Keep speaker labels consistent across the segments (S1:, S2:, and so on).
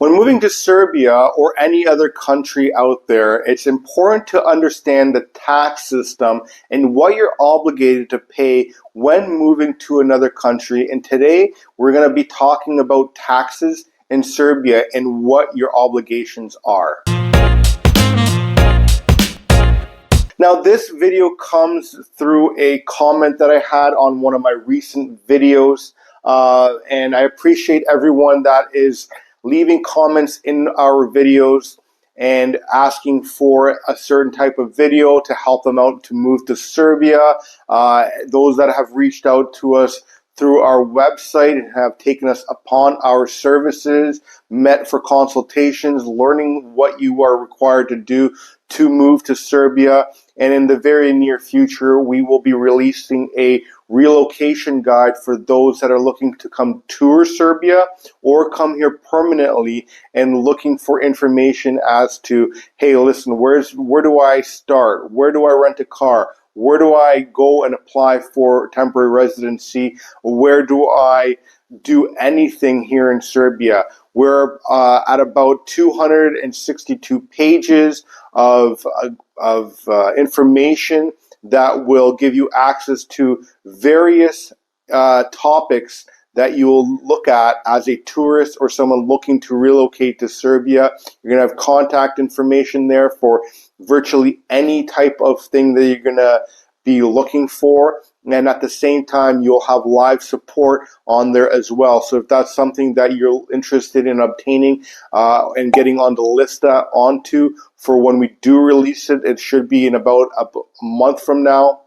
S1: When moving to Serbia or any other country out there, it's important to understand the tax system and what you're obligated to pay when moving to another country. And today we're going to be talking about taxes in Serbia and what your obligations are. Now, this video comes through a comment that I had on one of my recent videos, and I appreciate everyone that is leaving comments in our videos and asking for a certain type of video to help them out to move to Serbia. Those that have reached out to us through our website and have taken us upon our services, met for consultations, learning what you are required to do to move to Serbia. And in the very near future, we will be releasing a relocation guide for those that are looking to come tour Serbia or come here permanently and looking for information as to, hey, listen, where do I start? Where do I rent a car? Where do I go and apply for temporary residency? Where do I do anything here in Serbia? We're at about 262 pages of information that will give you access to various topics that you will look at as a tourist or someone looking to relocate to Serbia. You're going to have contact information there for virtually any type of thing that you're going to be looking for. And at the same time, you'll have live support on there as well. So if that's something that you're interested in obtaining and getting on the list onto for when we do release it, it should be in about a month from now.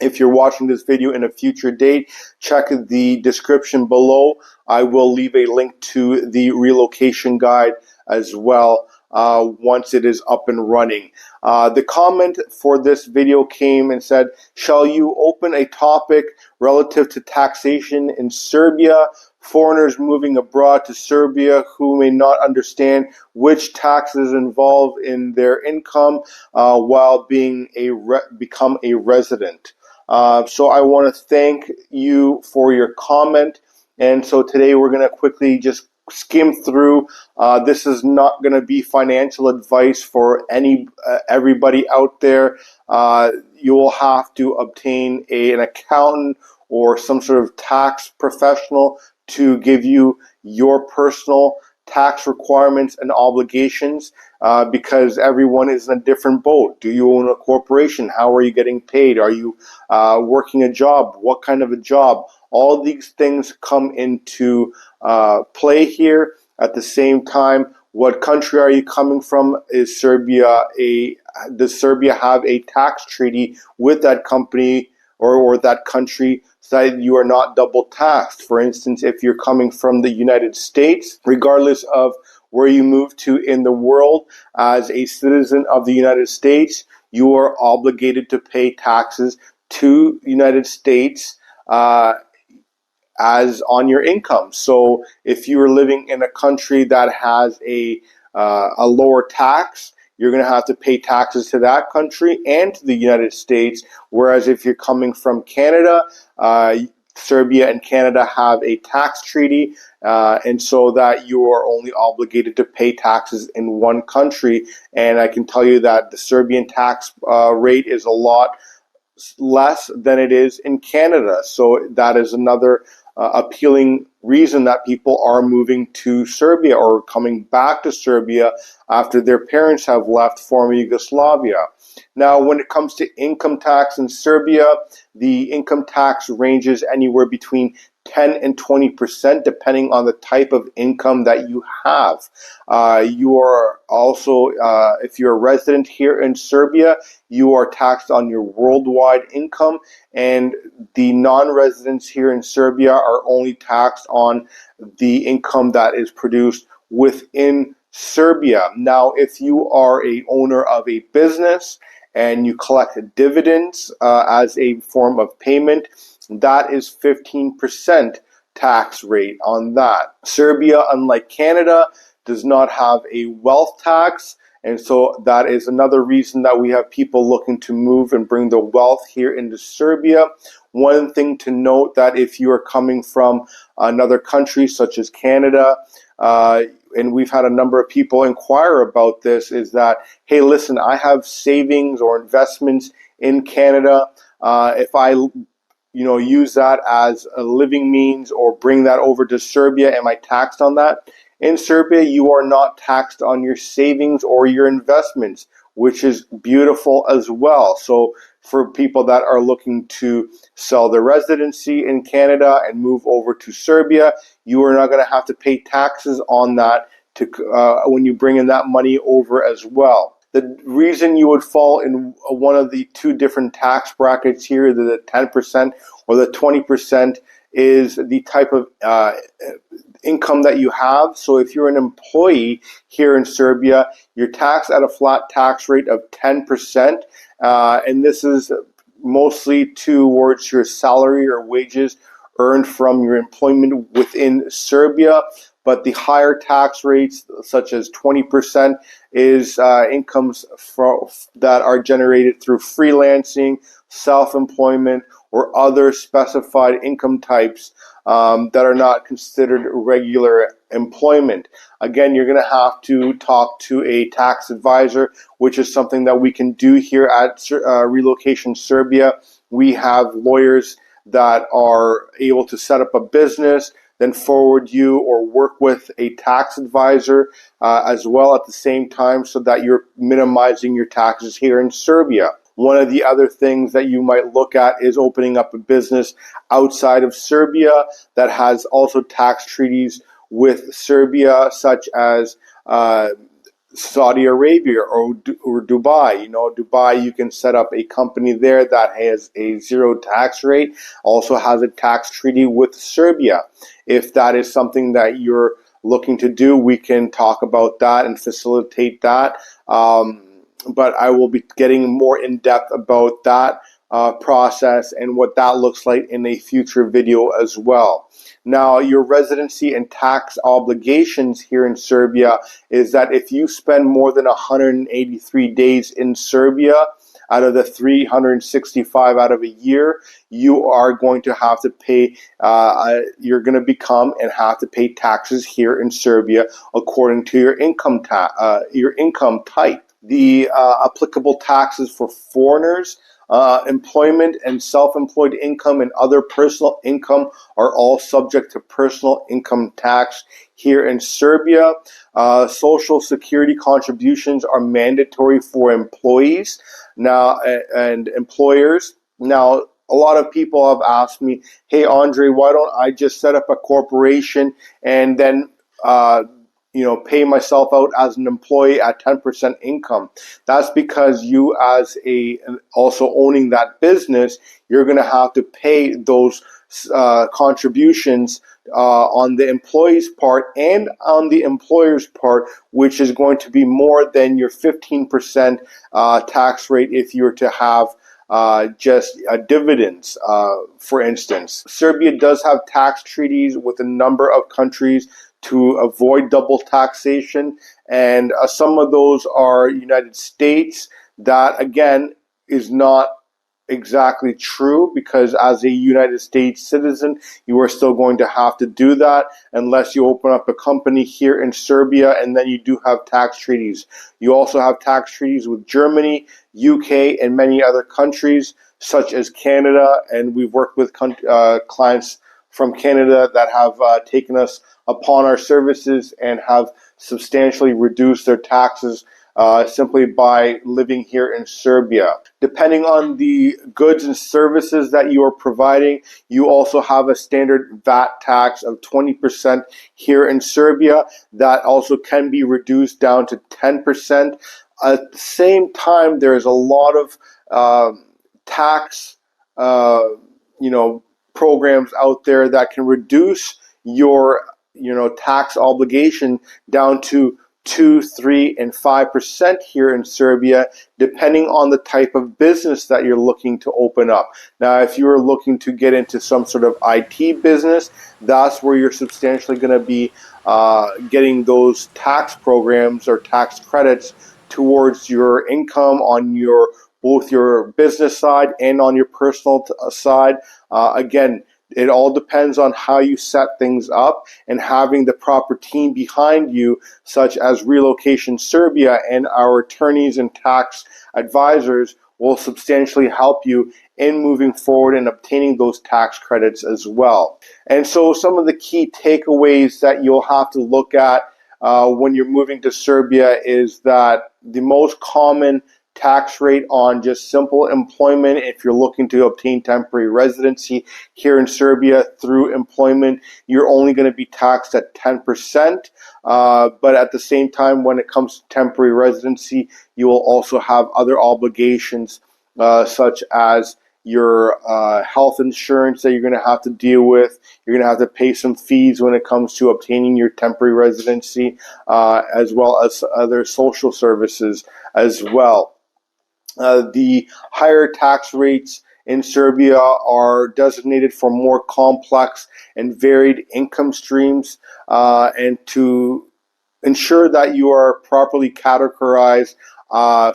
S1: If you're watching this video in a future date, check the description below. I will leave a link to the relocation guide as well once it is up and running. The comment for this video came and said, shall you open a topic relative to taxation in Serbia? Foreigners moving abroad to Serbia who may not understand which taxes involved in their income while become a resident. So I want to thank you for your comment. And so today we're going to quickly just skim through. This is not going to be financial advice for everybody out there. You will have to obtain an accountant or some sort of tax professional to give you your personal tax requirements and obligations because everyone is in a different boat. Do you own a corporation? How are you getting paid? Are you working a job? What kind of a job? All these things come into play here. At the same time, what country are you coming from? Is Serbia does Serbia have a tax treaty with that company or that country so that you are not double taxed? For instance, if you're coming from the United States, regardless of where you move to in the world, as a citizen of the United States, you are obligated to pay taxes to the United States as on your income. So if you are living in a country that has a lower tax, you're going to have to pay taxes to that country and to the United States. Whereas if you're coming from Canada, Serbia and Canada have a tax treaty, and so that you are only obligated to pay taxes in one country. And I can tell you that the Serbian tax rate is a lot less than it is in Canada. So that is another appealing reason that people are moving to Serbia or coming back to Serbia after their parents have left former Yugoslavia. Now, when it comes to income tax in Serbia, the income tax ranges anywhere between 10 and 20% depending on the type of income that you have. You are also, if you're a resident here in Serbia, you are taxed on your worldwide income, and the non-residents here in Serbia are only taxed on the income that is produced within Serbia. Now, if you are a owner of a business and you collect dividends as a form of payment, that is 15% tax rate on that. Serbia, unlike Canada, does not have a wealth tax, and so that is another reason that we have people looking to move and bring the wealth here into Serbia. One thing to note, that if you are coming from another country such as Canada, and we've had a number of people inquire about this, is that, hey, listen, I have savings or investments in Canada. If I use that as a living means or bring that over to Serbia, am I taxed on that? In Serbia, you are not taxed on your savings or your investments, which is beautiful as well. So for people that are looking to sell their residency in Canada and move over to Serbia, you are not going to have to pay taxes on that when you bring in that money over as well. The reason you would fall in one of the two different tax brackets here, the 10% or the 20%, is the type of income that you have. So if you're an employee here in Serbia, you're taxed at a flat tax rate of 10%, and this is mostly towards your salary or wages earned from your employment within Serbia. But the higher tax rates, such as 20%, is incomes that are generated through freelancing, self-employment, or other specified income types that are not considered regular employment. Again, you're going to have to talk to a tax advisor, which is something that we can do here at Relocation Serbia. We have lawyers that are able to set up a business, then forward you or work with a tax advisor as well at the same time, so that you're minimizing your taxes here in Serbia. One of the other things that you might look at is opening up a business outside of Serbia that has also tax treaties with Serbia, such as Saudi Arabia or Dubai. Dubai, you can set up a company there that has a zero tax rate, also has a tax treaty with Serbia. If that is something that you're looking to do, we can talk about that and facilitate that. But I will be getting more in depth about that process and what that looks like in a future video as well. Now, your residency and tax obligations here in Serbia is that if you spend more than 183 days in Serbia out of the 365 out of a year, you are going to have to pay, you're going to become and have to pay taxes here in Serbia according to your income type. The applicable taxes for foreigners, employment and self-employed income and other personal income are all subject to personal income tax here in Serbia. Social security contributions are mandatory for employees now and employers. Now, a lot of people have asked me, hey, Andre, why don't I just set up a corporation and then pay myself out as an employee at 10% income? That's because you, as also owning that business, you're going to have to pay those contributions on the employee's part and on the employer's part, which is going to be more than your 15% tax rate if you were to have just dividends, for instance. Serbia does have tax treaties with a number of countries to avoid double taxation, and some of those are United States. That, again, is not exactly true, because as a United States citizen, you are still going to have to do that unless you open up a company here in Serbia, and then you do have tax treaties. You also have tax treaties with Germany, UK, and many other countries, such as Canada, and we've worked with clients from Canada that have taken us upon our services and have substantially reduced their taxes simply by living here in Serbia. Depending on the goods and services that you are providing, you also have a standard VAT tax of 20% here in Serbia that also can be reduced down to 10%. At the same time, there's a lot of tax programs out there that can reduce your tax obligation down to 2, 3, and 5% here in Serbia, depending on the type of business that you're looking to open up. Now, if you're looking to get into some sort of IT business, that's where you're substantially going to be getting those tax programs or tax credits towards your income on both your business side and on your personal side. Again, It all depends on how you set things up, and having the proper team behind you, such as Relocation Serbia and our attorneys and tax advisors, will substantially help you in moving forward and obtaining those tax credits as well. And so some of the key takeaways that you'll have to look at when you're moving to Serbia is that the most common tax rate on just simple employment, if you're looking to obtain temporary residency here in Serbia through employment, you're only going to be taxed at 10%. But at the same time, when it comes to temporary residency, you will also have other obligations such as your health insurance that you're going to have to deal with. You're going to have to pay some fees when it comes to obtaining your temporary residency, as well as other social services as well. The higher tax rates in Serbia are designated for more complex and varied income streams, and to ensure that you are properly categorized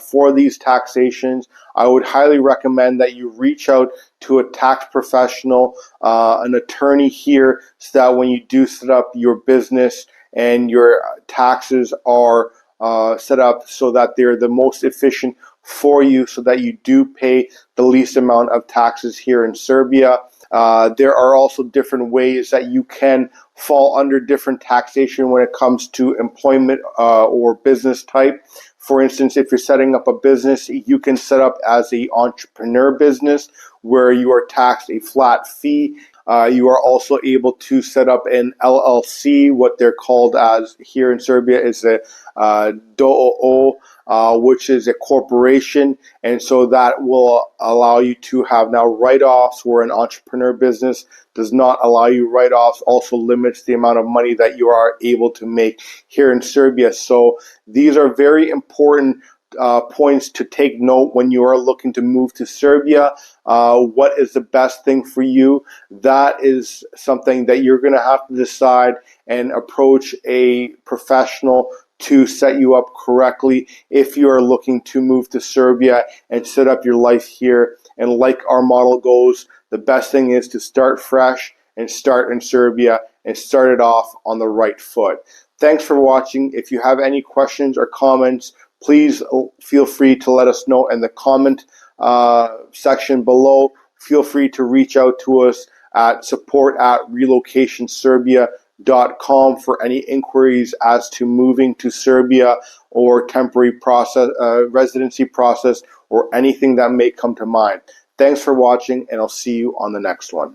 S1: for these taxations, I would highly recommend that you reach out to a tax professional, an attorney here, so that when you do set up your business and your taxes are set up so that they're the most efficient for you, so that you do pay the least amount of taxes here in Serbia. There are also different ways that you can fall under different taxation when it comes to employment or business type. For instance, if you're setting up a business, you can set up as an entrepreneur business where you are taxed a flat fee. You are also able to set up an LLC, what they're called as here in Serbia is a DOO, which is a corporation, and so that will allow you to have now write-offs, where an entrepreneur business does not allow you write-offs, also limits the amount of money that you are able to make here in Serbia. So these are very important points to take note when you are looking to move to Serbia. What is the best thing for you? That is something that you're going to have to decide and approach a professional to set you up correctly if you are looking to move to Serbia and set up your life here. And like our model goes, the best thing is to start fresh and start in Serbia and start it off on the right foot. Thanks for watching. If you have any questions or comments, please feel free to let us know in the comment section below. Feel free to reach out to us at support@relocationserbia.com for any inquiries as to moving to Serbia or temporary process, residency process, or anything that may come to mind. Thanks for watching, and I'll see you on the next one.